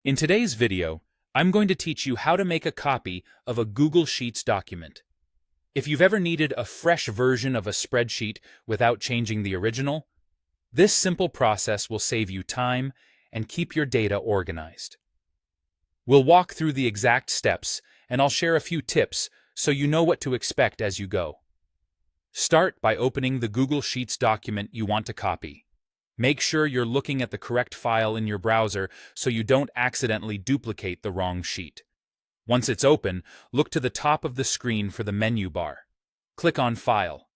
In today's video, I'm going to teach you how to make a copy of a Google Sheets document. If you've ever needed a fresh version of a spreadsheet without changing the original, this simple process will save you time and keep your data organized. We'll walk through the exact steps, and I'll share a few tips so you know what to expect as you go. Start by opening the Google Sheets document you want to copy. Make sure you're looking at the correct file in your browser so you don't accidentally duplicate the wrong sheet. Once it's open, look to the top of the screen for the menu bar. Click on File.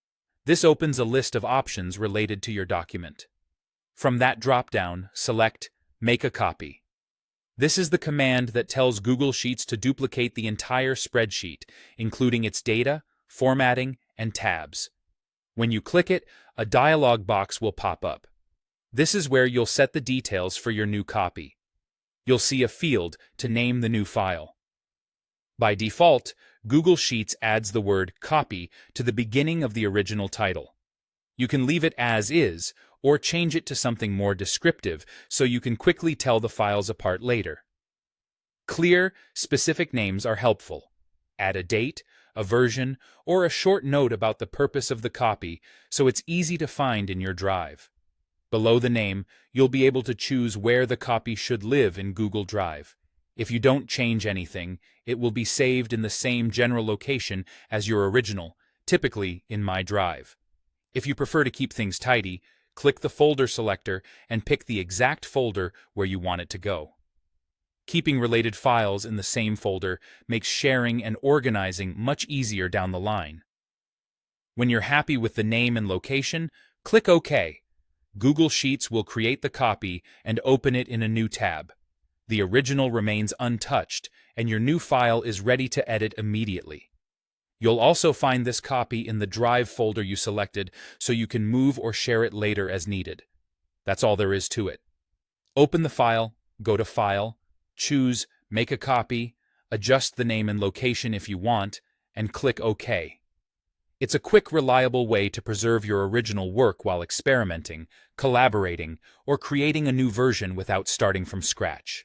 This opens a list of options related to your document. From that drop-down, select Make a Copy. This is the command that tells Google Sheets to duplicate the entire spreadsheet, including its data, formatting, and tabs. When you click it, a dialog box will pop up. This is where you'll set the details for your new copy. You'll see a field to name the new file. By default, Google Sheets adds the word copy to the beginning of the original title. You can leave it as is or change it to something more descriptive so you can quickly tell the files apart later. Clear, specific names are helpful. Add a date, a version, or a short note about the purpose of the copy so it's easy to find in your drive. Below the name, you'll be able to choose where the copy should live in Google Drive. If you don't change anything, it will be saved in the same general location as your original, typically in My Drive. If you prefer to keep things tidy, click the folder selector and pick the exact folder where you want it to go. Keeping related files in the same folder makes sharing and organizing much easier down the line. When you're happy with the name and location, click OK. Google Sheets will create the copy and open it in a new tab. The original remains untouched, and your new file is ready to edit immediately. You'll also find this copy in the Drive folder you selected, so you can move or share it later as needed. That's all there is to it. Open the file, go to File, choose Make a Copy, adjust the name and location if you want, and click OK. It's a quick, reliable way to preserve your original work while experimenting, collaborating, or creating a new version without starting from scratch.